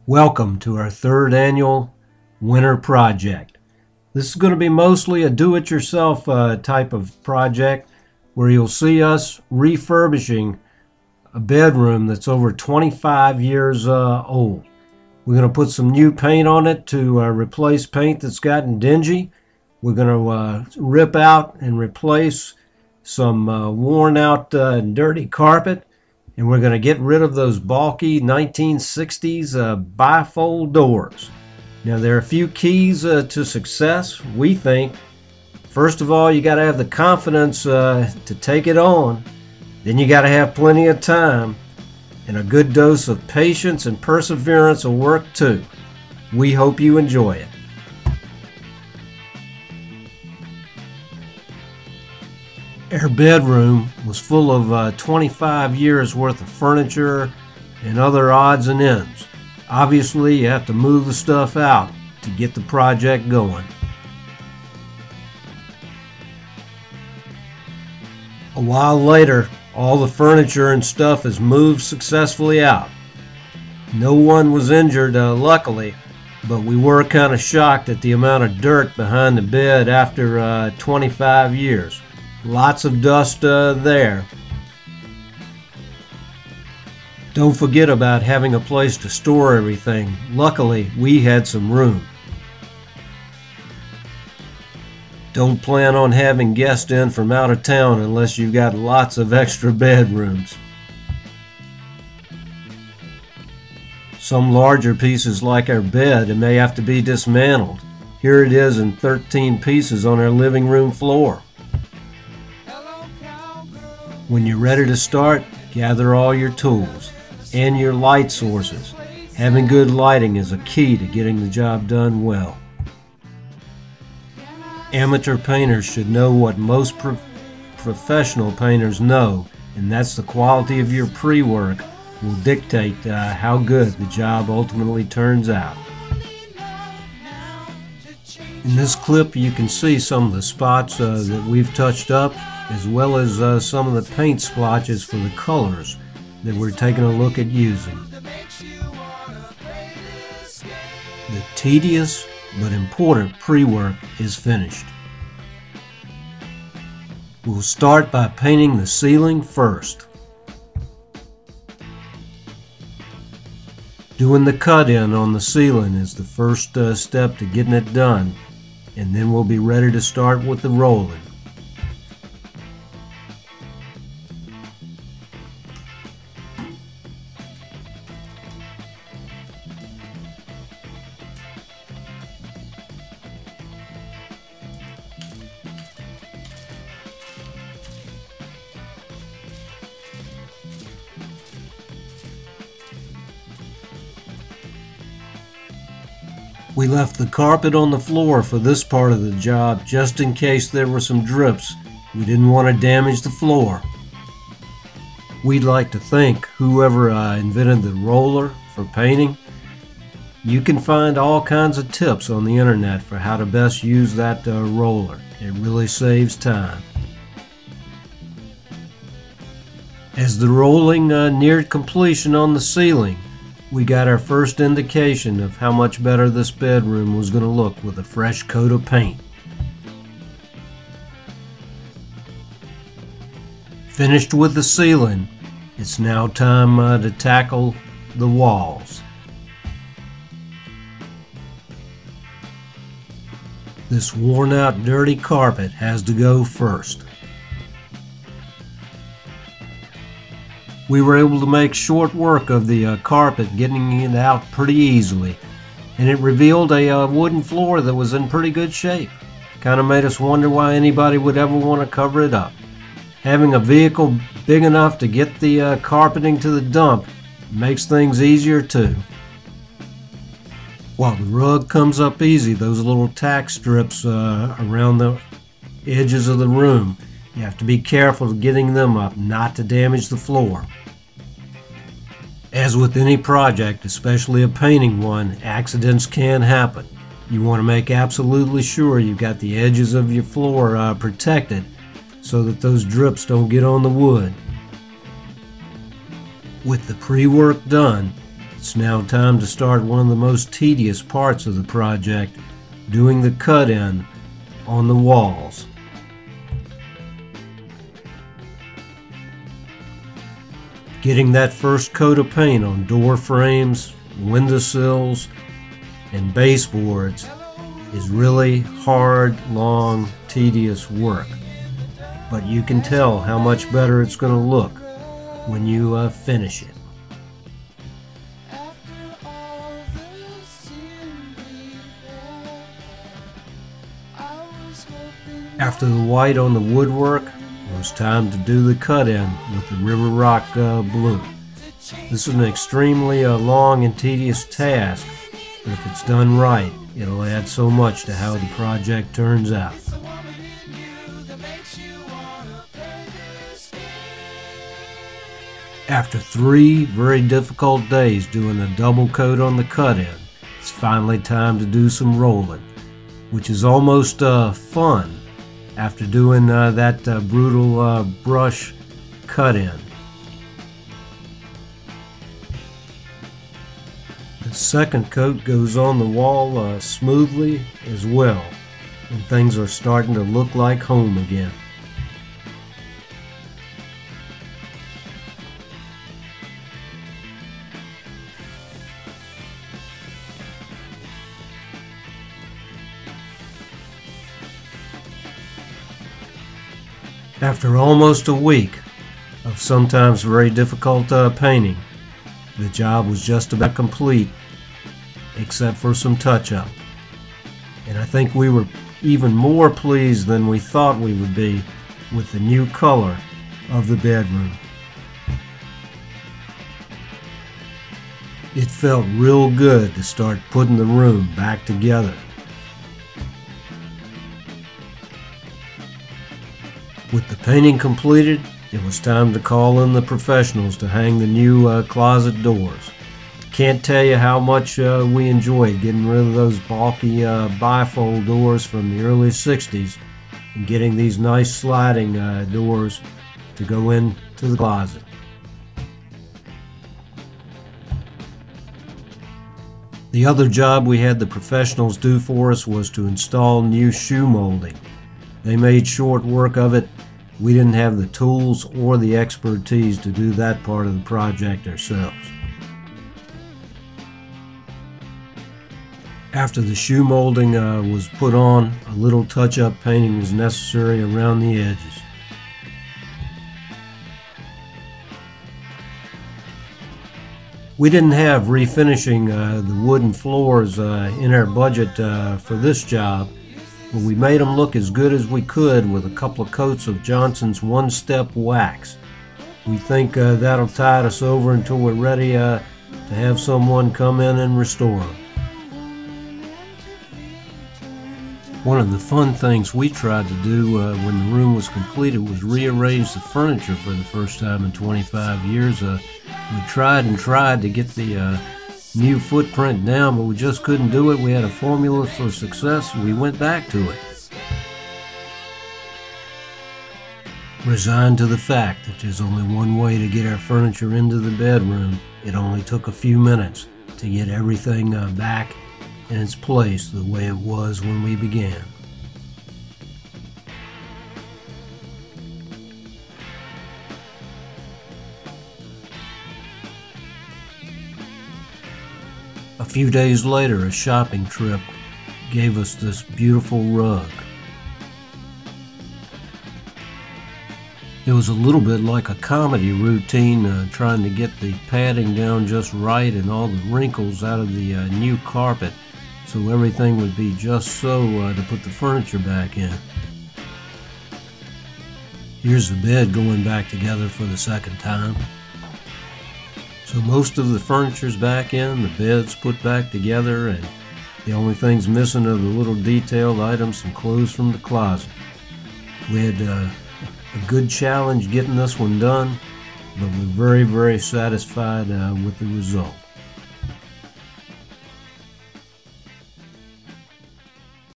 Welcome to our third annual winter project. This is going to be mostly a do-it-yourself type of project where you'll see us refurbishing a bedroom that's over 25 years old. We're going to put some new paint on it to replace paint that's gotten dingy. We're going to rip out and replace some worn out and dirty carpet. And we're going to get rid of those bulky 1960s bifold doors. Now, there are a few keys to success, we think. First of all, you got to have the confidence to take it on. Then you got to have plenty of time. And a good dose of patience and perseverance will work too. We hope you enjoy it. Our bedroom was full of 25 years worth of furniture and other odds and ends. Obviously, you have to move the stuff out to get the project going. A while later, all the furniture and stuff is moved successfully out. No one was injured, luckily, but we were kind of shocked at the amount of dirt behind the bed after 25 years. Lots of dust there. Don't forget about having a place to store everything. Luckily, we had some room. Don't plan on having guests in from out of town unless you've got lots of extra bedrooms. Some larger pieces like our bed may have to be dismantled. Here it is in 13 pieces on our living room floor. When you're ready to start, gather all your tools and your light sources. Having good lighting is a key to getting the job done well. Amateur painters should know what most professional painters know, and that's the quality of your pre-work will dictate how good the job ultimately turns out. In this clip, you can see some of the spots that we've touched up, as well as some of the paint splotches for the colors that we're taking a look at using. The tedious but important pre-work is finished. We'll start by painting the ceiling first. Doing the cut-in on the ceiling is the first step to getting it done, and then we'll be ready to start with the rolling. We left the carpet on the floor for this part of the job just in case there were some drips. We didn't want to damage the floor. We'd like to thank whoever invented the roller for painting. You can find all kinds of tips on the internet for how to best use that roller. It really saves time. As the rolling neared completion on the ceiling, we got our first indication of how much better this bedroom was going to look with a fresh coat of paint. Finished with the ceiling, it's now time to tackle the walls. This worn out dirty carpet has to go first. We were able to make short work of the carpet, getting it out pretty easily, and it revealed a wooden floor that was in pretty good shape. Kind of made us wonder why anybody would ever want to cover it up. Having a vehicle big enough to get the carpeting to the dump makes things easier too. While the rug comes up easy, those little tack strips around the edges of the room, you have to be careful getting them up, not to damage the floor. As with any project, especially a painting one, accidents can happen. You want to make absolutely sure you've got the edges of your floor protected so that those drips don't get on the wood. With the pre-work done, It's now time to start one of the most tedious parts of the project, doing the cut-in on the walls. Getting that first coat of paint on door frames, windowsills, and baseboards is really hard, long, tedious work. But you can tell how much better it's going to look when you finish it. After the white on the woodwork, it was time to do the cut-in with the River Rock blue. This is an extremely long and tedious task, but if it's done right, it'll add so much to how the project turns out. After 3 very difficult days doing a double coat on the cut-in, it's finally time to do some rolling, which is almost fun after doing that brutal brush cut-in. The second coat goes on the wall smoothly as well, and things are starting to look like home again. After almost a week of sometimes very difficult painting, the job was just about complete, except for some touch-up. And I think we were even more pleased than we thought we would be with the new color of the bedroom. It felt real good to start putting the room back together. With the painting completed, it was time to call in the professionals to hang the new closet doors. Can't tell you how much we enjoyed getting rid of those bulky bifold doors from the early 60s and getting these nice sliding doors to go into the closet. The other job we had the professionals do for us was to install new shoe molding. They made short work of it. We didn't have the tools or the expertise to do that part of the project ourselves. After the shoe molding was put on, a little touch-up painting was necessary around the edges. We didn't have refinishing the wooden floors in our budget for this job, but we made them look as good as we could with a couple of coats of Johnson's one-step wax. We think that'll tide us over until we're ready to have someone come in and restore them. One of the fun things we tried to do when the room was completed was rearrange the furniture for the first time in 25 years. We tried and tried to get the new footprint down, but we just couldn't do it. We had a formula for success, and we went back to it. Resigned to the fact that there's only one way to get our furniture into the bedroom, it only took a few minutes to get everything back in its place the way it was when we began. A few days later, a shopping trip gave us this beautiful rug. It was a little bit like a comedy routine, trying to get the padding down just right and all the wrinkles out of the new carpet so everything would be just so to put the furniture back in. Here's the bed going back together for the second time. So most of the furniture's back in, the bed's put back together, and the only things missing are the little detailed items and clothes from the closet. We had a good challenge getting this one done, but we're very, very satisfied with the result.